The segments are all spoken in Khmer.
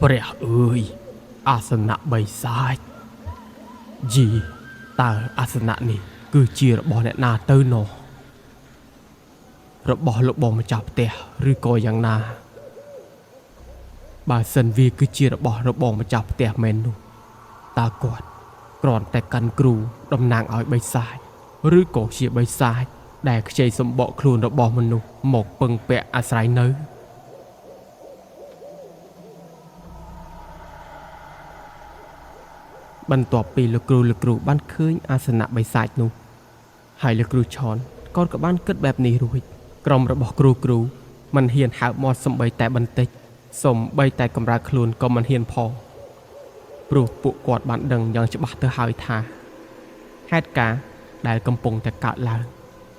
ព្រះអើយអាសនៈបិសាចយីតើអាសនៈនេះគឺជារបស់អ្នកណាទៅណោះរបស់លោកបងម្ចាស់ផ្ទះឬក៏យ៉ាងណាបើសិនវាគឺជារបស់លោកបងម្ចាស់ផ្ទះមែននោះតើគាត់គ្រាន់តែកាន់គ្រូតំណាងឲ្យបិសាចឬក៏ជាបិសាចដែលខ្ចីសម្បកខ្លួនរបស់មនុស្សមកពឹងពាក់អាស្រ័យនៅបន្ទាប់ពីលោកគ្រូបានឃើញអាសនៈបិសាចនោះហើយលោកគ្រូឆនក៏បានគិតបែបនេះរួចក្រុមរបស់គ្រូមិនហ៊ានហើបមាត់សំបីតែបន្តិចសំបីតែកម្រើកខ្លួនក៏មិនហ៊ានផងព្រោះពួកគាត់បានដឹងយ៉ាងច្បាស់ទៅហើយថាហេតុការណ៍ដែលកំពុងតែកើតឡើង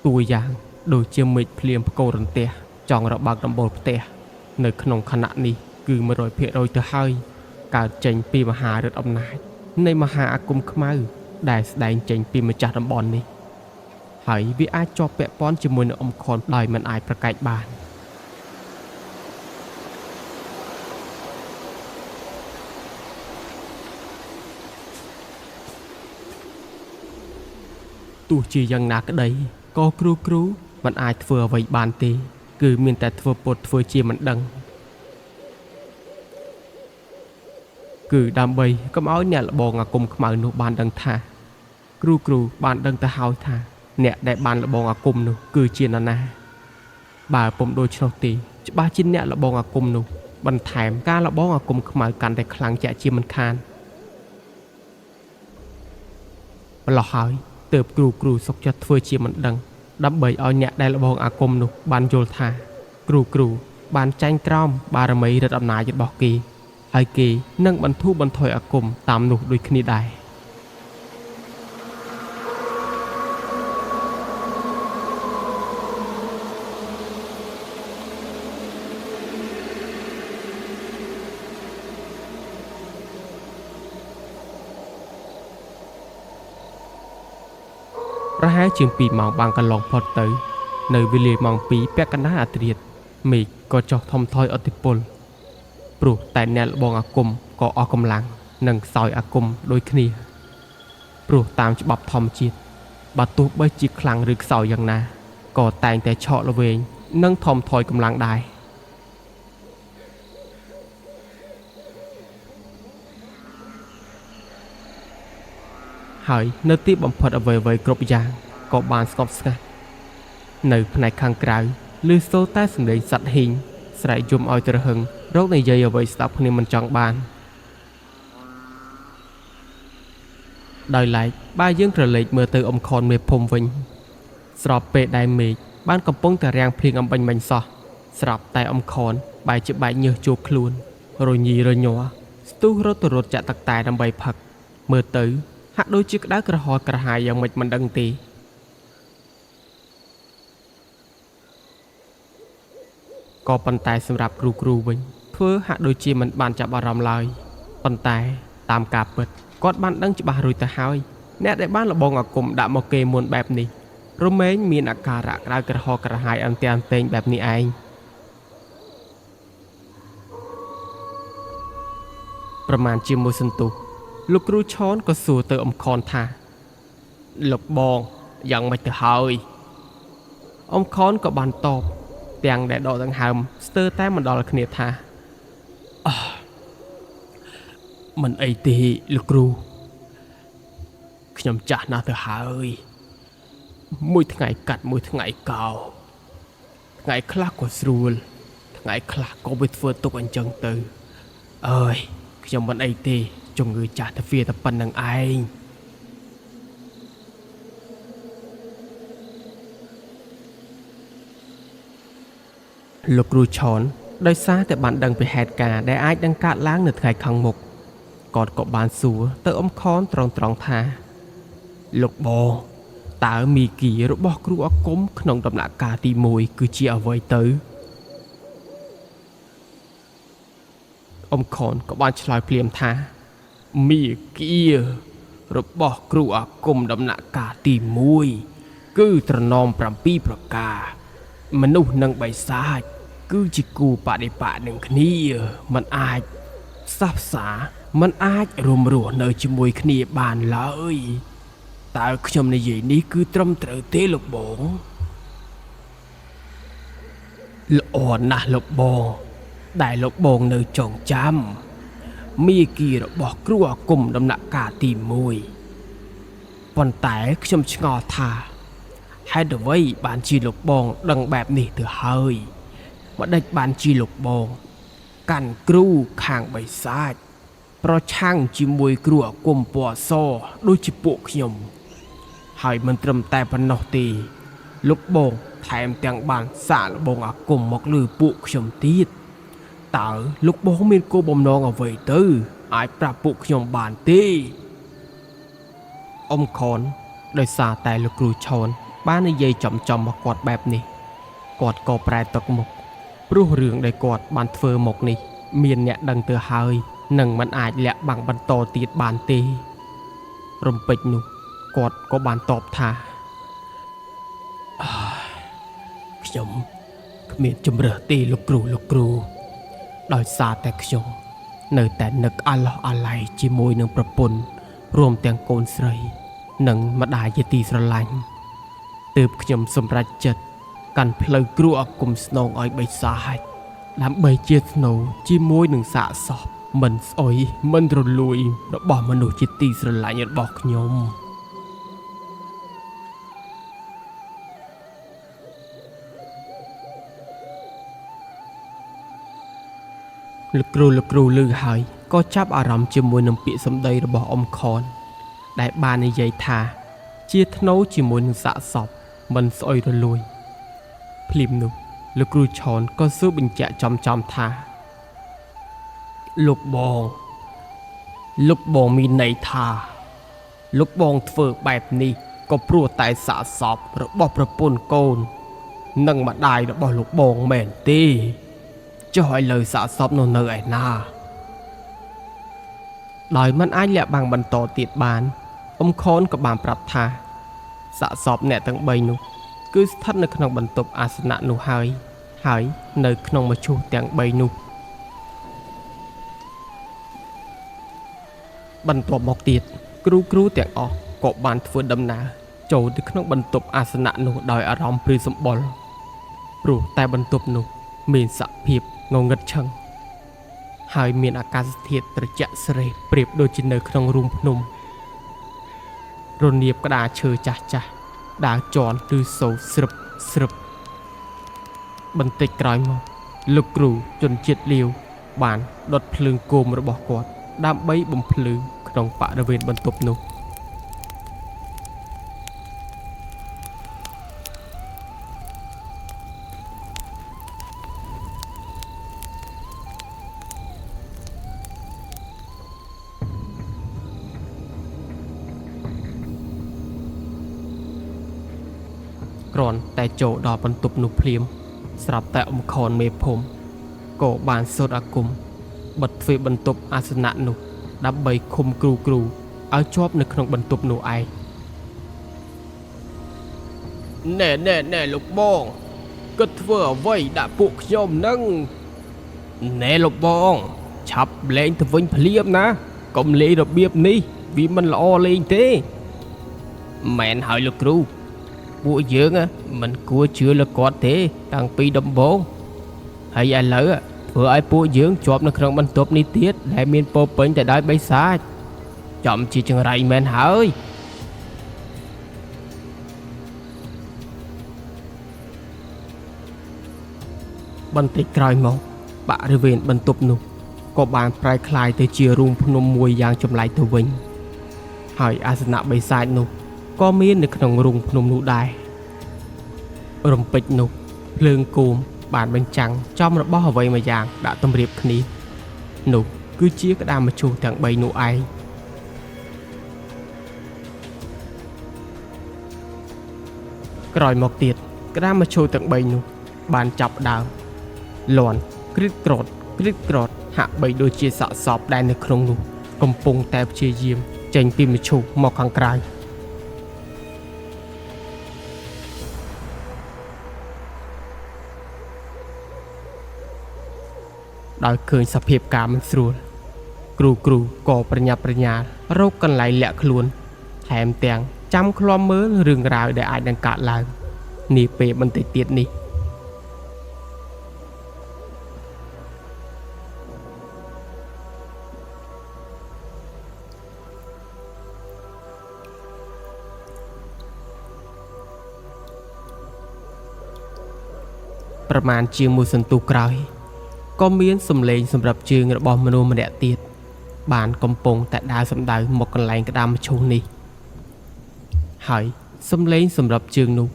តួយ៉ាងដូចជាមេឃភ្លៀងផ្គររន្ទះចង់របើកដំបូលផ្ទះនៅក្នុងខណៈនេះគឺ 100% ទៅហើយកើតចេញពីមហាឫទ្ធិអំណាចនៃមហាអាគមខ្មៅដែលស្ដែងចេញពីម្ចាស់តំបន់នេះហើយវាអាចជាប់ពាក់ព័ន្ធជាមួយនឹងអ៊ំខនដោយមិនអាចប្រកែកបានទោះជាយ៉ាងណាក្តីក៏គ្រូមិនអាចធ្វើអ្វីបានទេគឺមានតែធ្វើពុតធ្វើជាមិនដឹងគឺដើម្បីកុំឲ្យអ្នកល្បងអាគមខ្មៅនោះបានដឹងថាគ្រូបានដឹងទៅហើយថាអ្នកដែលបានល្បងអាគមនោះគឺជានរណាបើពុំដូច្នោះទេច្បាស់ជាអ្នកល្បងអាគមនោះបន្ថែមការល្បងអាគមខ្មៅកាន់តែខ្លាំងជាក់ជាមិនខានម្ល៉េះហើយទើបគ្រូសុកចិត្តធ្វើជាមិនដឹងដើម្បីឲ្យអ្នកដែលល្បងអាគមនោះបានយល់ថាគ្រូបានចាញ់ក្រោមបារមីឫទ្ធិអំណាចរបស់គេហើយគេនឹងបន្ធូរបន្ថយអាគមតាមនោះដូចគ្នាដែរប្រហែលជាង2ម៉ោងបានកន្លងផុតទៅនៅវេលាម៉ោង2ពាក់កណ្ដាលអាធ្រាត្រមេឃក៏ចុះថមថយអតិពលព្រោះតែអ្នកល្បងអាគមក៏អស់កម្លាំងនិងខ្សោយអាគមដូចគ្នាព្រោះតាមច្បាប់ធម្មជាតិបើទោះបីជាខ្លាំងឬខ្សោយយ៉ាងណាក៏តែងតែឆក់ល្វែងនិងថមថយកម្លាំងដែរហើយនៅទីបំផុតអ្វីៗគ្រប់យ៉ាងក៏បានស្ងប់ស្ងាត់នៅផ្នែកខាងក្រៅឮសូរតែសំឡេងសត្វហ៊ីងស្រែកយំឲ្យទ្រហឹងរកនិយាយអ្វីស្ដាប់គ្នាមិនចង់បានដោយឡែកបើយើងក្រឡេកមើលទៅអ៊ំខនមេភូមិវិញស្របពេលដែលមេឃបានកំពុងតែរាំងភ្លៀងអំបញ្ញមិញសោះស្រាប់តែអ៊ំខនបែរជាបែកញើសជួបខ្លួនរញីរញ័រស្ទុះរត់ទៅរត់ចាក់ទឹកតែដើម្បីផឹកមើលទៅហាក់ដូចជាក្តៅក្រហល់ក្រហាយយ៉ាងម៉េចមិនដឹងទេក៏ប៉ុន្តែសម្រាប់គ្រូវិញធ្វើហាក់ដូចជាមិនបានចាប់អារម្មណ៍ឡើយប៉ុន្តែតាមការពិតគាត់បានដឹងច្បាស់រួចទៅហើយអ្នកដែលបានលបងអាគមដាក់មកគេមុនបែបនេះរមែងមានអាការៈក្តៅក្រហល់ក្រហាយអន្ទែនតេងបែបនេះឯងប្រមាណជាមួយសន្ទុះលោកគ្រូឆនក៏សួរទៅអ៊ំខនថាលោកបងយ៉ាងម៉េចទៅហើយអ៊ំខនក៏បានតបទាំងដែលដកដង្ហើមស្ទើរតែមិនដល់គ្នាថាមិនអីទេលោកគ្រូខ្ញុំចាស់ណាស់ទៅហើយមួយថ្ងៃកាត់មួយថ្ងៃកោថ្ងៃខ្លះក៏ស្រួលថ្ងៃខ្លះក៏វាធ្វើទុកអញ្ចឹងទៅអើយខ្ញុំមិនអីទេជំងឺចាស់ទៅវាតែប៉ុណ្្នឹងឯងលោកគ្រូឆនដោយសារតែបានដឹងពីហេតុការណ៍ដែលអាចនឹងកើតឡើងនៅថ្ងៃខាងមុខគាត់ក៏បានសួរទៅអ៊ំខនត្រង់ថាលោកបងតើមីគីរបស់គ្រូអាគមក្នុងដំណាក់កាលទី1គឺជាអ្វីទៅអ៊ំខនក៏បានឆ្លើយភ្លាមថាមីគីរបស់គ្រូអាគមដំណាក់កាលទី1គឺត្រណម7ប្រការមនុស្សនិងបិសាចគឺជាគូបដិបកនឹងគ្នាមិនអាច សាផ្សាมันអាចរួមរស់នៅជាមួយគ្នាបានឡើយតើខ្ញុំនិយាយនេះគឺត្រឹមត្រូវទេលោកបងល្អណាស់លោកបងដែលលោកបងនៅចងចាំមីគីរបស់គ្រូអាគមដំណាក់កាលទី1ប៉ុន្តែខ្ញុំឆ្ងល់ថាហេតុអ្វីបានជាលោកបងដឹងបែបនេះទៅហើយម្ដេចបានជាលោកបងកាន់គ្រូខាងបិសាចប្រឆាំងជាមួយគ្រូអាគមពណ៌សដូចជាពួកខ្ញុំហើយមិនត្រឹមតែប៉ុណ្ណោះទេលោកបងថែមទាំងបានសាកល្បងអាគមមកលើពួកខ្ញុំទៀតតើលោកបងមានគោលបំណងអ្វីទៅអាចប្រាប់ពួកខ្ញុំបានទេអ៊ំខនដោយសារតែលោកគ្រូឆនបាននិយាយចំមកគាត់បែបនេះគាត់ក៏ប្រែទឹកមុខព្រោះរឿងដែលគាត់បានធ្វើមកនេះមានអ្នកដឹងទៅហើយនឹងមិនអាចលាក់បាំងបន្តទៀតបានទេរំពេចនោះគាត់ក៏បានតបថាខ្ញុំគ្មានជំរើសទេលោកគ្រូដោយសារតែខ្ញុំនៅតែនឹកអាឡោះអាឡៃជាមួយនឹងប្រពន្ធរួមទាំងកូនស្រីនិងម្ដាយជាទីស្រឡាញ់ទើបខ្ញុំសម្រេចចិត្តកាន់ផ្លូវគ្រូអាគមស្នងឲ្យបិសាចដើម្បីជាស្នូជាមួយនឹងសាកសពមិនស្អុយមិនរលួយរបស់មនុស្សជាទីស្រឡាញ់របស់ខ្ញុំលោកគ្រូឮហើយក៏ចាប់អារម្មណ៍ជាមួយនឹងពាក្យសម្ដីរបស់អ៊ំខនដែលបាននិយាយថាជាធ្នូជាមួយនឹងសាកសពមិនស្អុយរលួយភ្លាមនោះលោកគ្រូឆនក៏សួរបញ្ជាក់ចំថាលោកបងមានន័យថាលោកបងធ្វើបែបនេះក៏ព្រោះតែសាកសពរបស់ប្រពន្ធកូននិងម្ដាយរបស់លោកបងមែនទេចុះឲ្យលើសាកសពនោះនៅឯណាដោយមិនអាចលាក់បាំងបន្តទៀតបានអ៊ំខនក៏បានប្រាប់ថាសាកសពអ្នកទាំង3នោះគឺស្ថិតនៅក្នុងបន្ទប់អាសនៈនោះហើយនៅក្នុងមឈូសទាំង3នោះបន្ទាប់មកទៀតគ្រូទាំងអស់ក៏បានធ្វើដំណើរចូលទៅក្នុងបន្ទប់អាសនៈនោះដោយអារម្មណ៍ព្រឺសម្បុរព្រោះតែបន្ទប់នោះមានសភាពងងឹតឈឹងហើយមានអាកាសធាតុត្រជាក់ស្រេះប្រៀបដូចជានៅក្នុងរូងភ្នំរនាបក្តារឈើចាស់ដើរជន់ឬសូរស្រឹបបន្តិចក្រោយមកលោកគ្រូជនជាតិលាវបានដុតភ្លើងគោមរបស់គាត់ដើម្បីបំភ្លឺក្នុងបរិវេណបន្ទប់នោះគ្រាន់តែចូលដល់បន្ទប់នោះភ្លាមស្រាប់តែអ៊ំខនមេភូមិក៏បានសូត្រអាគមបិទទ្វារបន្ទប់អាសនៈនោះដើម្បីឃុំគ្រូឲ្យជាប់នៅក្នុងបន្ទប់នោះឯងណែលោកបងគិតធ្វើអ្វីដាក់ពួកខ្ញុំនឹងណែលោកបងឆាប់លែងទៅវិញភ្លាមណាកុំលេងរបៀបនេះវាមិនល្អលេងទេមែនហើយលោកគ្រូពួកយើងមិនគួរជឿលើគាត់ទេតាំងពីដំបូងហើយឥឡូវធ្វើឲ្យពួកយើងជាប់នៅក្នុងបន្ទប់នេះទៀតដែលមានពោពេញតែដោយបិសាចចំជាចង្រៃមែនហើយបន្តិចក្រោយមកបរិវេណបន្ទប់នោះក៏បានប្រែក្លាយទៅជារូងភ្នំមួយយ៉ាងចម្លែកទៅវិញហើយអាសនៈបិសាចនោះក៏មាននៅក្នុងរូងភ្នំនោះដែររំពេចនោះភ្លើងគោមបានបញ្ចាំងចំរបស់អ្វីមួយយ៉ាងដាក់តម្រៀបគ្នានោះគឺជាក្តារមឈូសទាំង3នោះឯងក្រោយមកទៀតក្តារមឈូសទាំង3នោះបានចាប់ដើមលាន់គ្រីតក្រតហាក់បីដូចជាសាកសពដែលនៅក្នុងនោះកំពុងតែព្យាយាមចេញពីមឈូសមកខាងក្រៅដោយឃើញសភាពការមិនស្រួល គ្រូក៏ប្រញាប់ប្រញាល់រកកន្លែងលាក់ខ្លួនថែមទាំងចាំឃ្លាំមើលរឿងរ៉ាវដែលអាចនឹងកើតឡើងនាពេលបន្តិចទៀតនេះប្រមាណជាងមួយសន្ទុះក្រោយក៏មានសំឡេងសម្រាប់ជើងរបស់មនុស្សម្នាក់ទៀតបានកំពុងតែដើរសម្ដៅមកកន្លែងក្តាមមឈូសនេះហើយសំឡេងសម្រាប់ជើងនោះ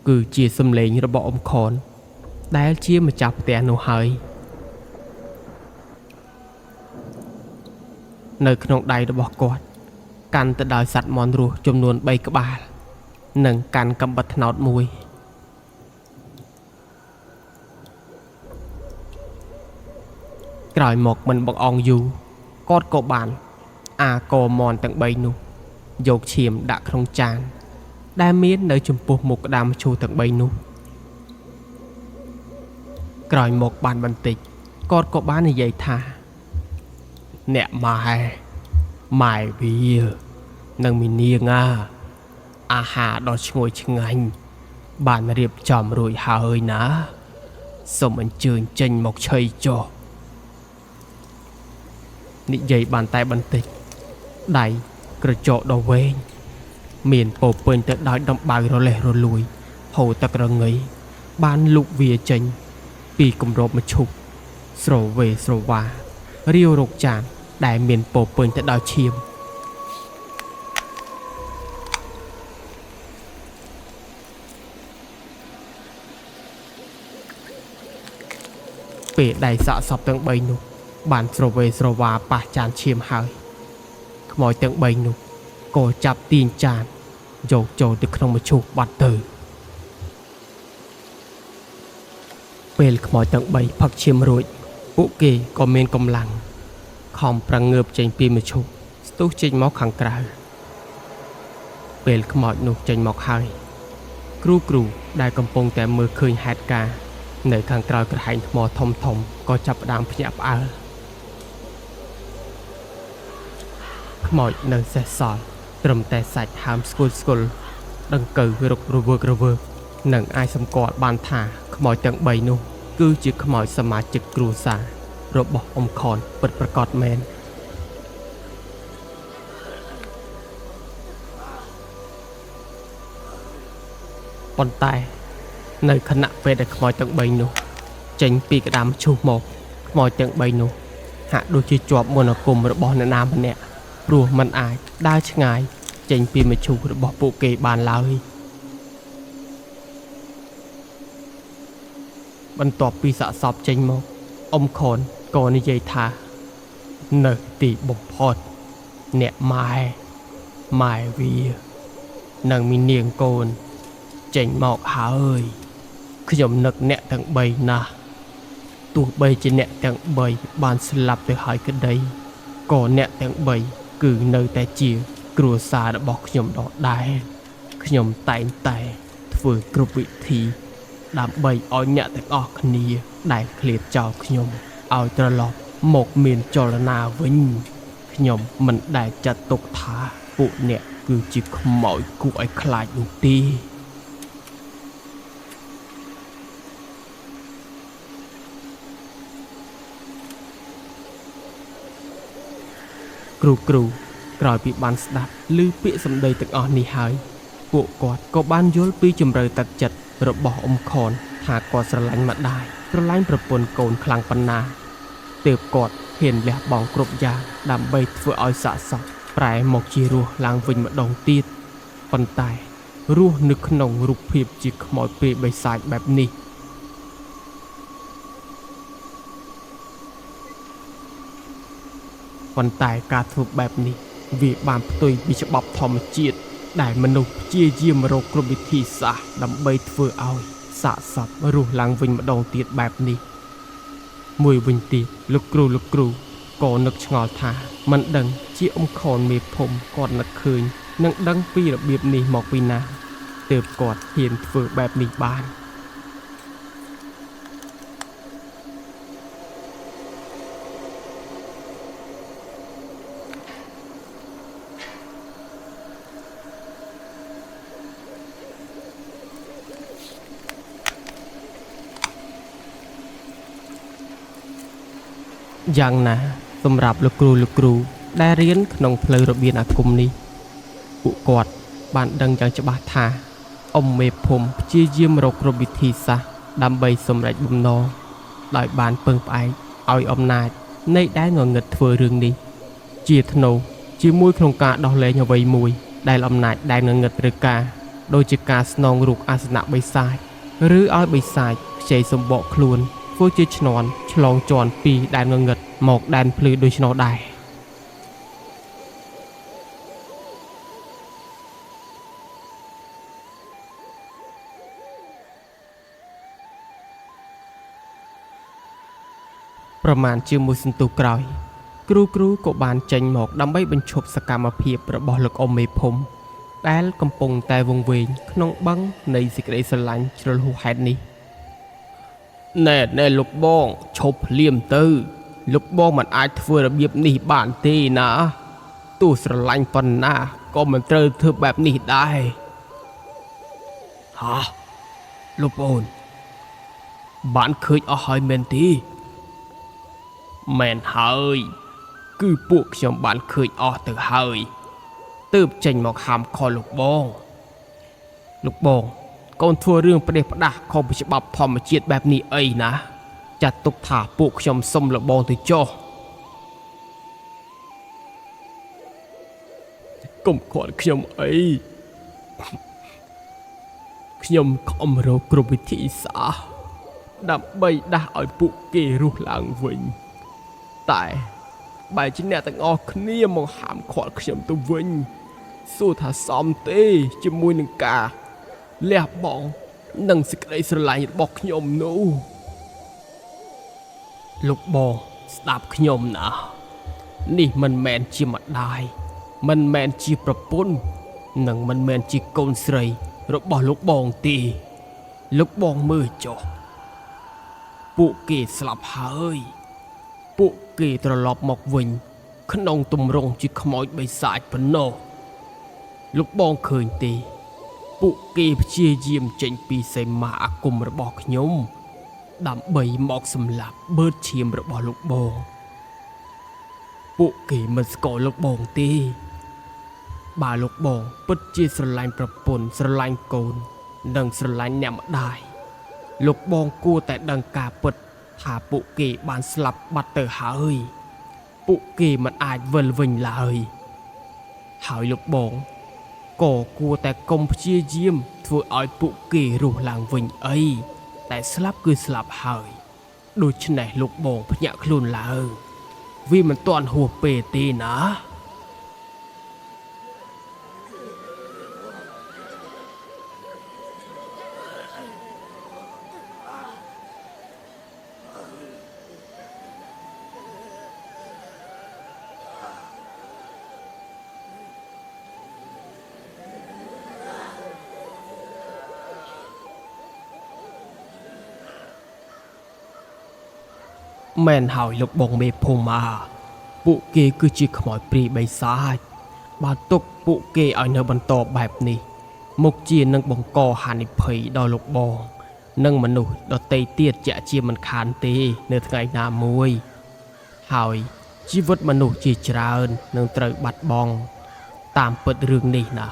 គឺជាសំឡេងរបស់អ៊ំខនដែលជាម្ចាស់ផ្ទះនោះហើយនៅក្នុងដៃរបស់គាត់កាន់ទៅដោយសត្វមាន់រស់ចំនួន3ក្បាលនិងកាន់កាំបិតត្នោតមួយក្រោយមកមិនបង្អង់យូរគាត់ក៏បានអាកមន់ទាំង3នោះយកឈាមដាក់ក្នុងចានដែលមាននៅចំពោះមុខក្តាមមឈូសទាំង3នោះក្រោយមកបានបន្តិចគាត់ក៏បាននិយាយថាអ្នកម៉ែវានឹងមីនាងអាហារដ៏ឈ្ងុយឆ្ងាញ់បានរៀបចំរួចហើយណាសូមអញ្ជើញចេញមកឆីចុះនិយាយបានតែបន្តិចដៃក្រចកដ៏វែងមានពោពេញទៅដោយដំបៅរលេះរលួយហូរទឹករងីបានលុកវាចេញពីគម្របមឈូសស្រវេស្រវារាវរកចានដែលមានពោពេញទៅដោយឈាមពេលដៃសាកសពទាំង3នោះបានស្រវេស្រវាប៉ះចានឈាមហើយខ្មោចទាំង3នោះក៏ចាប់ទាញចានយកចូលទៅក្នុងមឈូសបាត់ទៅពេលខ្មោចទាំង3ផឹកឈាមរួចពួកគេក៏មានកម្លាំងខំប្រឹងងើបចេញពីមឈូសស្ទុះចេញមកខាងក្រៅពេលខ្មោចនោះចេញមកហើយគ្រូដែលកំពុងតែមើលឃើញហេតុការណ៍នៅខាងក្រៅក្រហែងថ្មធំក៏ចាប់ផ្ដើមភ្ញាក់ផ្អើលខ្មោចនៅសេះសល់ត្រឹមតែសាច់ហើមស្គល់ដង្កូវរុករវើកនឹងអាចសម្គាល់បានថាខ្មោចទាំង3នោះគឺជាខ្មោចសមាជិកគ្រួសាររបស់អ៊ំខនពិតប្រាកដមែនប៉ុន្តែនៅខណៈពេលដែលខ្មោចទាំង3នោះចេញពីក្តាមឈូសមកខ្មោចទាំង3នោះហាក់ដូចជាជាប់មន្តអាគមរបស់អ្នកណាម្នាក់ព្រោះมันអាចដើរឆ្ងាយចេញពីមឈូសរបស់ពួកគេបានឡើយបន្ទាប់ពីសាកសពចេញមកអ៊ំខនក៏និយាយថានៅទីបំផុតអ្នកម៉ែវានឹងមាននាងកូនចេញមកហើយខ្ញុំនឹកអ្នកទាំង3ណាស់ទោះបីជាអ្នកទាំង3បានស្លាប់ទៅហើយក្តីក៏អ្នកទាំង3គឺនៅតែជាគ្រួសាររបស់ខ្ញុំដដែលខ្ញុំតែងតែធ្វើគ្រប់វិធីដើម្បីឲ្យអ្នកទាំងអស់គ្នាដែលឃ្លាតចោលខ្ញុំឲ្យត្រឡប់មកមានចលនាវិញខ្ញុំមិនដែលចាត់ទុកថាពួកអ្នកគឺជាខ្មោចគួរឲ្យខ្លាចនោះទេគ្រូក្រោយពីបានស្ដាប់ឮពាក្យសម្ដីទាំងអស់នេះហើយពួកគាត់ក៏បានយល់ពីជម្រៅទឹកចិត្តរបស់អ៊ំខនថាគាត់ស្រឡាញ់ម្ដាយស្រឡាញ់ប្រពន្ធកូនខ្លាំងប៉ុណ្ណាទើបគាត់ហ៊ានលះបង់គ្រប់យ៉ាងដើម្បីធ្វើឲ្យសាកសពប្រែមកជារស់ឡើងវិញម្ដងទៀតប៉ុន្តែរស់នៅក្នុងរូបភាពជាខ្មោចព្រាយបិសាចបែបនេះប៉ុន្តែការធ្វើបែបនេះវាបានផ្ទុយពីច្បាប់ធម្មជាតិដែលមនុស្សព្យាយាមរកគ្រប់វិធីសាស្ត្រដើម្បីធ្វើឲ្យសាកសពរស់ឡើងវិញម្ដងទៀតបែបនេះមួយវិញទៀតលោកគ្រូក៏នឹកឆ្ងល់ថាមិនដឹងជាអ៊ំខនមេភូមិគាត់នឹកឃើញនឹងដឹងពីរបៀបនេះមកពីណាទើបគាត់ហ៊ានធ្វើបែបនេះបាន យ៉ាងណាសម្រាប់លោកគ្រូដែលរៀនក្នុងផ្លូវរបៀនអាគមនេះពួកគាត់បានដឹងយ៉ាងច្បាស់ថាអ៊ំមេភូមិព្យាយាមរកគ្រប់វិធីសាស្ត្រដើម្បីសម្រេចបំណងដោយបានពឹងផ្អែកឲ្យអំណាចនៃដែលងងឹតធ្វើរឿងនេះជាធ្នូជាមួយក្នុងការដោះលែងអ្វីមួយដែលអំណាចដែលងងឹតឬការដូចជាការស្នងរូបអាសនៈបិសាចឬឲ្យបិសាចខ្ចីសម្បកខ្លួនធ្វើជាឈ្នន់ឆ្លងជាន់ពីដែនងងឹតមកដែនភ្លឺដូច្នោះដែរប្រមាណជាមួយសន្ទុះក្រោយគ្រូក៏បានចេញមកដើម្បីបញ្ឈប់សកម្មភាពរបស់លោកអ៊ំមេភូមិដែលកំពុងតែវង្វេងក្នុងបឹងនៃសេចក្តីស្រឡាញ់ជ្រុលហួសហេតុនេះណែលោកបងឈប់ភ្លាមទៅលោកបងមិនអាចធ្វើរបៀបនេះបានទេណាទោះស្រឡាញ់ប៉ុណ្ណាក៏មិនត្រូវធ្វើបែបនេះដែរហ៎លោកអូនបានឃើញអស់ហើយមែនទេមែនហើយគឺពួកខ្ញុំបានឃើញអស់ទៅហើយទើបចេញមកហាមខលោកបងកូនធ្វើរឿងផ្ដេសផ្ដាស់ខុសពីច្បាប់ធម្មជាតិបែបនេះអីណាចាត់ទុកថាពួកខ្ញុំសុំលោកបងទៅចុះកុំខាត់ខ្ញុំអីខ្ញុំខំរកគ្រប់វិធីសាស្ត្រដើម្បីដាស់ឲ្យពួកគេរស់ឡើងវិញតែបែរជាអ្នកទាំងអស់គ្នាមកហាមឃាត់ខ្ញុំទៅវិញសួរថាសមទេជាមួយនឹងការលះបង់និងសេចក្តីស្រឡាញ់របស់ខ្ញុំនោះលោកបងស្ដាប់ខ្ញុំណានេះមិនមែនជាម្ដាយមិនមែនជាប្រពន្ធនិងមិនមែនជាកូនស្រីរបស់លោកបងទេលោកបងមើលចុះពួកគេស្លាប់ហើយពួកគេត្រឡប់មកវិញក្នុងទម្រង់ជាខ្មោចបិសាចប៉ុណ្ណោះលោកបងឃើញទេពួកគេព្យាយាមចេញពីសីមាអាគមរបស់ខ្ញុំដើម្បីមកសម្លាប់បឺតឈាមរបស់លោកបងពួកគេមិនស្គាល់លោកបងទេបើលោកបងពិតជាស្រឡាញ់ប្រពន្ធស្រឡាញ់កូននិងស្រឡាញ់អ្នកម្ដាយលោកបងគួរតែដឹងការពិតថាពួកគេបានស្លាប់បាត់ទៅហើយពួកគេមិនអាចវិលវិញឡើយហើយលោកបងក៏គួរតែកុំព្យាយាមធ្វើឲ្យពួកគេរស់ឡើងវិញអីតែស្លាប់គឺស្លាប់ហើយដូច្នេះលោកបងភ្ញាក់ខ្លួនឡើងវាមិនទាន់ហួសពេលទេណាមែនហើយលោកបងមេភូមិពួកគេគឺជាខ្មោចព្រាយបិសាចបើទុកពួកគេឲ្យនៅបន្តបែបនេះមុខជានឹងបង្កហានិភ័យដល់លោកបងនិងមនុស្សដទៃទៀតជាមិនខានទេនៅថ្ងៃណាមួយហើយជីវិតមនុស្សជាច្រើននឹងត្រូវបាត់បង់តាមពិតរឿងនេះណា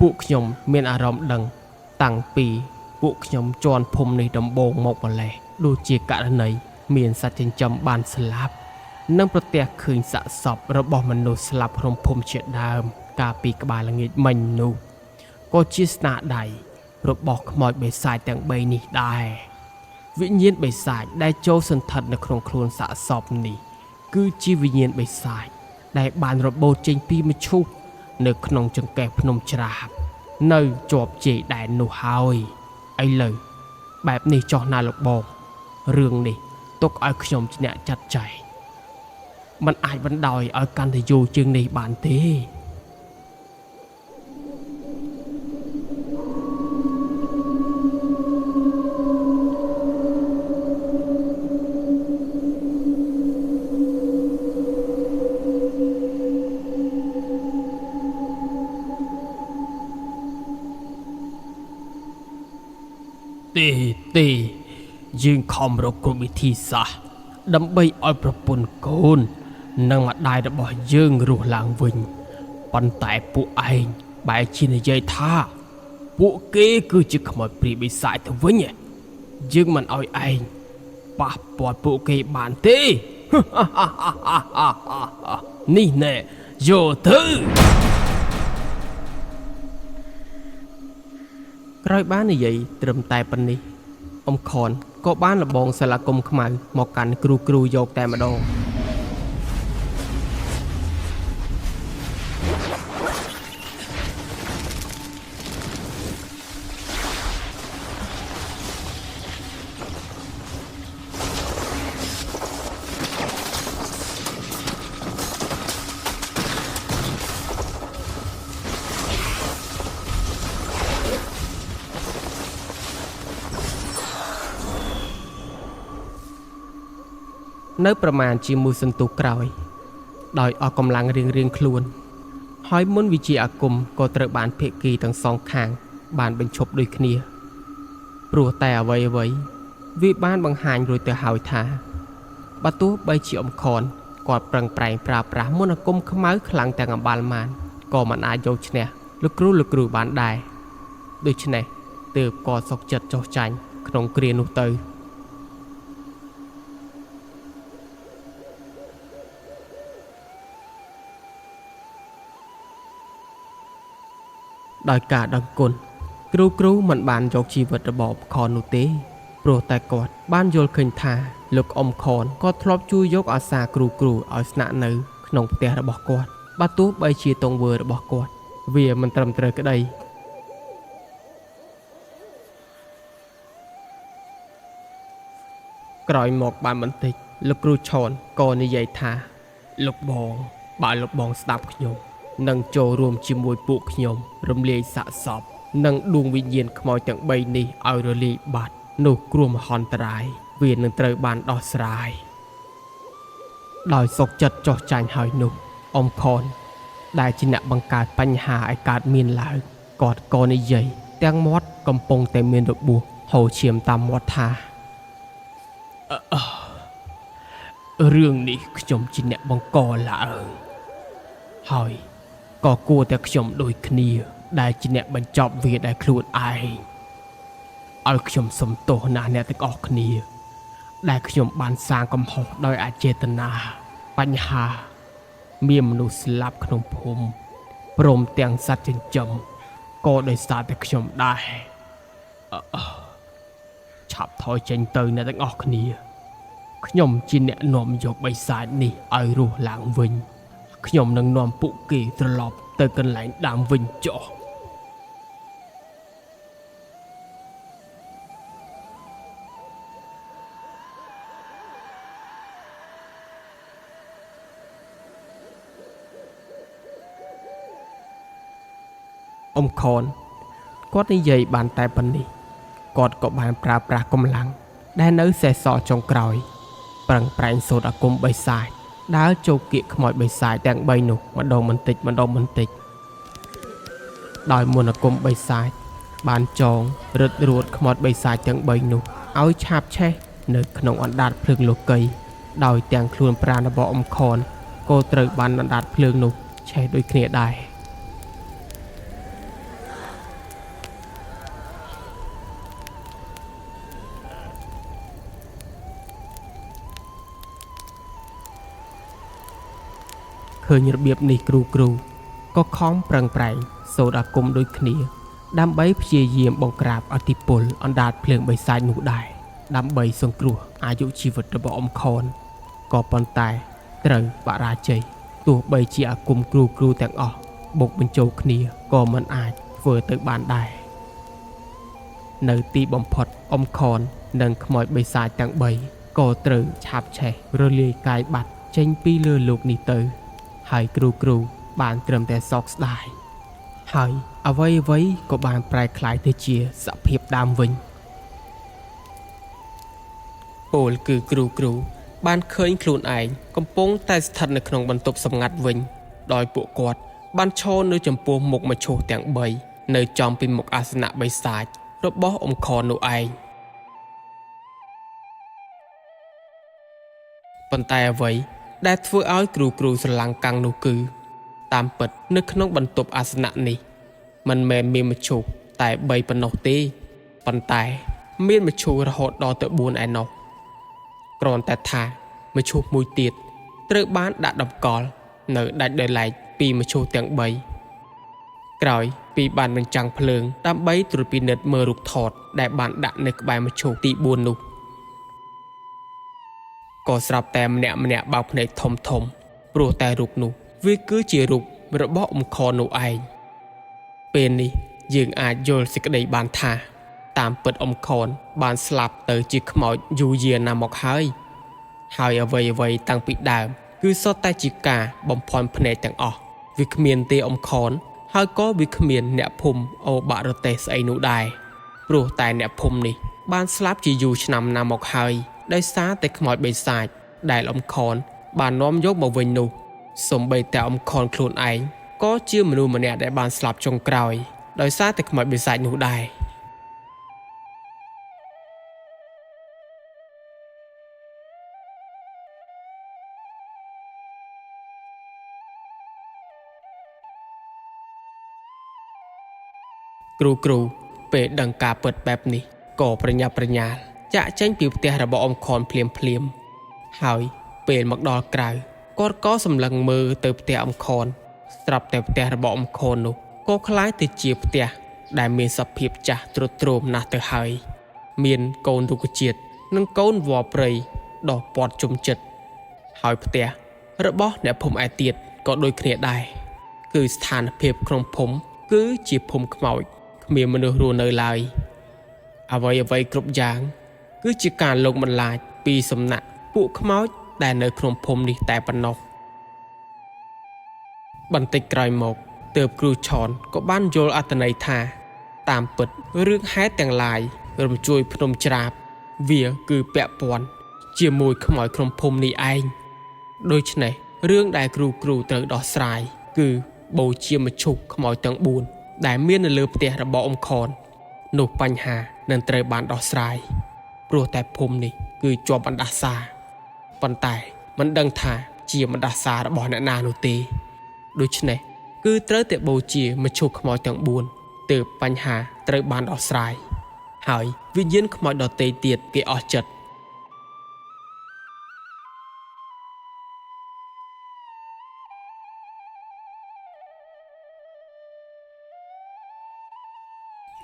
ពួកខ្ញុំមានអារម្មណ៍ដឹងតាំងពីពួកខ្ញុំជន់ភូមិនេះដំបូងមកម្លេះដូចជាករណីមានសត្វចិញ្ចឹមបានស្លាប់និងប្រទះឃើញសាកសពរបស់មនុស្សស្លាប់ក្នុងភូមិជាដើមកាលពីក្បាលល្ងាចមិញនោះក៏ជាស្នាដៃរបស់ខ្មោចបិសាចទាំង3នេះដែរវិញ្ញាណបិសាចដែលចូលសន្ធិដ្ឋនៅក្នុងខ្លួនសាកសពនេះគឺជាវិញ្ញាណបិសាចដែលបានរបូតចេញពីមឈូសនៅក្នុងចង្កេះភ្នំច្រាបនៅជាប់ជ័យដែននោះហើយឥឡូវបែបនេះចោះណាលោកបងរឿងនេះទុកឲ្យខ្ញុំជាអ្នកចាត់ចែងมันអាចបណ្ដោយឲ្យកាន់តែយូរជាងនេះបានទេទេយើងខំរកគ្រប់វិធីសាស្ត្រ ដើម្បីឲ្យប្រពន្ធកូននិងម្ដាយរបស់យើងរស់ឡើងវិញប៉ុន្តែពួកឯងបែរជានិយាយថាពួកគេគឺជាខ្មោចព្រាយបិសាចទៅវិញយើងមិនឲ្យឯងប៉ះពាល់ពួកគេបានទេនេះណែយកទៅក្រោយបាននិយាយត្រឹមតែប៉ុណ្នេះអ៊ំខនក៏បានលបងសាលាគមខ្មៅមកកាន់គ្រូយកតែម្ដងនៅប្រមាណជាមួយសន្ទុះក្រោយដោយអស់កម្លាំងរៀងខ្លួនហើយមុនវិជាអាគមក៏ត្រូវបានភាគីទាំងសងខាងបានបញ្ឈប់ដូចគ្នាព្រោះតែអ្វីវាបានបង្ហាញរួចទៅហើយថាបើទោះបីជាអ៊ំខនគាត់ប្រឹងប្រែងប្រើប្រាស់មន្តអាគមខ្មៅខ្លាំងទាំងអម្បាលម៉ានក៏មិនអាចយកឈ្នះលោកគ្រូបានដែរដូច្នេះទើបក៏សុកចិត្តចោះចាញ់ក្នុងគ្រានោះទៅដោយការដឹងគុណគ្រូមិនបានយកជីវិតរបស់អ៊ំខននោះទេព្រោះតែគាត់បានយល់ឃើញថាលោកអ៊ំខនក៏ធ្លាប់ជួយយកអាសាគ្រូឲ្យស្នាក់នៅក្នុងផ្ទះរបស់គាត់បើទោះបីជាទង្វើរបស់គាត់វាមិនត្រឹមត្រូវក្តីក្រោយមកបានបន្តិចលោកគ្រូឆនក៏និយាយថាលោកបងបើលោកបងស្ដាប់ខ្ញុំនឹងចូលរួមជាមួយពួកខ្ញុំរំលាយសាកសពនិងដួងវិញ្ញាណខ្មោចទាំង3នេះឲ្យរលាយបាត់នោះគ្រោះមហន្តរាយវានឹងត្រូវបានដោះស្រាយដោយសុកចិត្តចោះចាញ់ហើយនោះអ៊ំខនដែលជាអ្នកបង្កើតបញ្ហាឲ្យកើតមានឡើងគាត់ក៏និយាយទាំងមាត់កំពុងតែមានរបួសហូរឈាមតាមមាត់ថារឿងនេះខ្ញុំជាអ្នកបង្កឡើងហើយក៏គួរតែខ្ញុំដូចគ្នាដែលជាអ្នកបញ្ចប់វាដែលខ្លួនឯងឲ្យខ្ញុំសុំទោសណាស់អ្នកទាំងអស់គ្នាដែលខ្ញុំបានសាងកំហុសដោយអចេតនាបញ្ហាមានមនុស្សស្លាប់ក្នុងភូមិព្រមទាំងសត្វចិញ្ចឹមក៏ដោយសារតែខ្ញុំដែរឆាប់ថយចេញទៅអ្នកទាំងអស់គ្នាខ្ញុំជាអ្នកនាំយកបិសាចនេះឲ្យរស់ឡើងវិញខ្ញុំនឹងនាំពួកគេត្រឡប់ទៅកន្លែងដើមវិញចុះអ៊ំខនគាត់និយាយបានតែប៉ុណ្នេះគាត់ក៏បានប្រើប្រាស់កម្លាំងដែលនៅសេសសល់ចុងក្រោយប្រឹងប្រែងសូត្រអាគមបិសាចដើរចូលគៀកខ្មោចបិសាចទាំង3នោះម្ដងបន្តិចដោយមន្តអាគមបិសាចបានចងរឹតរួតខ្មោចបិសាចទាំង3នោះឲ្យឆាបឆេះនៅក្នុងអណ្ដាតភ្លើងលោកីដោយទាំងខ្លួនប្រាណរបស់អ៊ំខនក៏ត្រូវបានអណ្ដាតភ្លើងនោះឆេះដូចគ្នាដែរឃើញរបៀបនេះគ្រូក៏ខំប្រឹងប្រែងសូត្រអាគមដូចគ្នាដើម្បីព្យាយាមបង្ក្រាបអធិពលអណ្ដាតភ្លើងបិសាចនោះដែរដើម្បីសង្គ្រោះអាយុជីវិតរបស់អ៊ំខនក៏ប៉ុន្តែត្រូវបរាជ័យទោះបីជាអាគមគ្រូទាំងអស់បុកបញ្ចូលគ្នាក៏មិនអាចធ្វើទៅបានដែរនៅទីបំផុតអ៊ំខននិងខ្មោចបិសាចទាំង3ក៏ត្រូវឆាបឆេះរលាយកាយបាត់ចេញពីលើលោកនេះទៅហើយគ្រូបានត្រឹមតែសោកស្ដាយហើយអ្វីក៏បានប្រែក្លាយទៅជាសភាពដើមវិញពលគឺគ្រូបានឃើញខ្លួនឯងកំពុងតែស្ថិតនៅក្នុងបន្ទប់សម្ងាត់វិញដោយពួកគាត់បានឈរនៅចំពោះមុខមឈូសទាំង3នៅចំពីមុខអាសនៈបិសាចរបស់អ៊ំខននោះឯង ប៉ុន្តែអ្វីដែលធ្វើឲ្យគ្រូស្រឡាំងកាំងនោះគឺតាមពិតនៅក្នុងបន្ទប់អាសនៈនេះមិនមែនមានមឈូសតែ3ប៉ុណ្ណោះទេប៉ុន្តែមានមឈូសរហូតដល់ទៅ4ឯណោះគ្រាន់តែថាមឈូសមួយទៀតត្រូវបានដាក់តម្កល់នៅដាច់ដោយឡែកពីមឈូសទាំង3ក្រោយពីបានបញ្ចាំងភ្លើងដើម្បីត្រួតពិនិត្យមើលរូបថតដែលបានដាក់នៅក្បែរមឈូសទី4នោះក៏ស្រាប់តែម្នាក់បើកភ្នែកធំព្រោះតែរូបនោះវាគឺជារូបរបស់អ៊ំខននោះឯងពេលនេះយើងអាចយល់សេចក្តីបានថាតាមពិតអ៊ំខនបានស្លាប់ទៅជាខ្មោចយូរយារណាស់មកហើយអ្វីតាំងពីដើមគឺសុទ្ធតែជាការបំភាន់ភ្នែកទាំងអស់វាគ្មានទេអ៊ំខនហើយក៏វាគ្មានអ្នកភូមិអូបាក់រទេះស្អីនោះដែរព្រោះតែអ្នកភូមិនេះបានស្លាប់ជាយូរឆ្នាំណាស់មកហើយដោយសារតែខ្មោចបិសាចដែលអ៊ំខនបាននាំយកមកវិញនោះសូម្បីតែអ៊ំខនខ្លួនឯងក៏ជាមនុស្សម្នាក់ដែលបានស្លាប់ចុងក្រោយដោយសារតែខ្មោចបិសាចនោះដែរគ្រូពេលដឹងការពិតបែបនេះក៏ប្រញាប់ប្រញាល់ចាក់ចេញពីផ្ទះរបស់អ៊ំខនភ្លាមហើយពេលមកដល់ក្រៅគាត់ក៏សម្លឹងមើលទៅផ្ទះអ៊ំខនស្រាប់តែផ្ទះរបស់អ៊ំខននោះក៏คล้ายទៅជាផ្ទះដែលមានសភាពចាស់ទ្រុឌទ្រោមណាស់ទៅហើយមានកូនរុក្ខជាតិនិងកូនវល្លិព្រៃដោះព័ទ្ធជុំជិតហើយផ្ទះរបស់អ្នកភូមិឯទៀតក៏ដូចគ្នាដែរគឺស្ថានភាពក្នុងភូមិគឺជាភូមិខ្មោចគ្មានមនុស្សរស់នៅឡើយអ្វីគ្រប់យ៉ាងគឺជាការលងបន្លាចពីសំណាក់ពួកខ្មោចដែលនៅក្នុងភូមិនេះតែប៉ុណ្ណោះបន្តិចក្រោយមកទើបគ្រូឆនក៏បានយល់អត្ថន័យថាតាមពិតរឿងហេតុទាំងឡាយរំជួយភ្នំច្រាបវាគឺពាក់ព័ន្ធជាមួយខ្មោចក្នុងភូមិនេះឯងដូច្នេះរឿងដែលគ្រូត្រូវដោះស្រាយគឺបូជាមឈូសខ្មោចទាំង4ដែលមាននៅលើផ្ទះរបស់អ៊ំខននោះបញ្ហានឹងត្រូវបានដោះស្រាយព្រោះតែភូមិនេះគឺជាប់បណ្ដាសាប៉ុន្តែមិនដឹងថាជាបណ្ដាសារបស់អ្នកណានោះទេដូច្នេះគឺត្រូវតែបូជាមឈូសខ្មោចទាំង4ទើបបញ្ហាត្រូវបានដោះស្រាយហើយវិញ្ញាណខ្មោចដទៃទៀតគេអស់ចិត្ត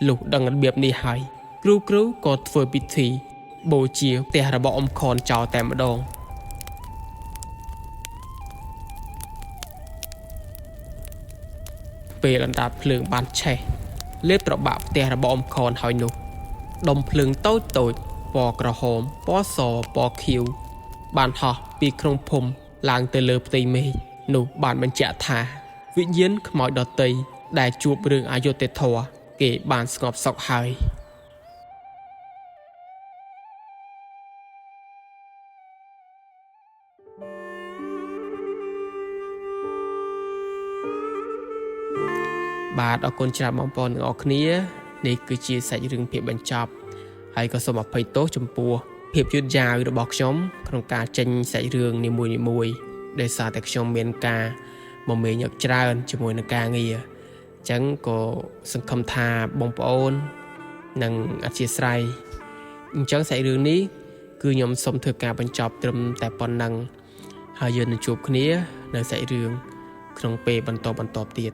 លុះដឹងរបៀបនេះហើយគ្រូក៏ធ្វើពិធីបូជាផ្ទះរបស់អ៊ំខនចោលតែម្ដងពេលអណ្ដាតភ្លើងបានឆេះលេបត្របាក់ផ្ទះរបស់អ៊ំខនហើយនោះដុំភ្លើងតូចពណ៌ក្រហមពណ៌សពណ៌ខៀវបានហោះពីក្នុងភូមិឡើងទៅលើផ្ទៃមេឃនោះបានបញ្ជាក់ថាវិញ្ញាណខ្មោចដទៃដែលជួបរឿងអយុត្តិធម៌គេបានស្ងប់សុខហើយបាទអរគុណច្រើនបងប្អូនទាំងអស់គ្នានេះគឺជាសាច់រឿងភាពបញ្ចប់ហើយក៏សូមអភ័យទោសចំពោះភាពយឺតយ៉ាវរបស់ខ្ញុំក្នុងការចេញសាច់រឿងនីមួយដោយសារតែខ្ញុំមានការមមាញឹកច្រើនជាមួយនឹងការងារអញ្ចឹងក៏សង្ឃឹមថាបងប្អូននឹងអធិស្ឋានអញ្ចឹងសាច់រឿងនេះគឺខ្ញុំសូមធ្វើការបញ្ចប់ត្រឹមតែប៉ុណ្ណឹងហើយយើងនឹងជួបគ្នានៅសាច់រឿងក្នុងពេលបន្តទៀត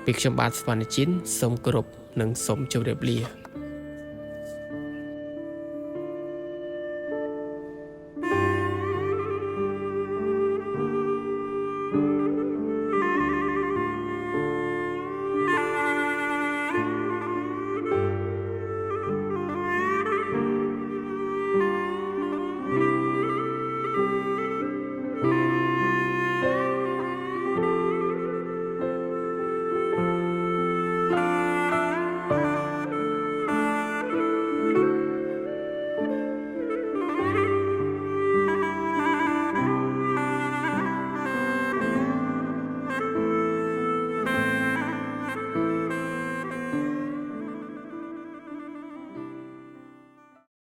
ពីខ្ញុំបាទស្វានិជិនសូមគោរពនិងសូមជម្រាបលា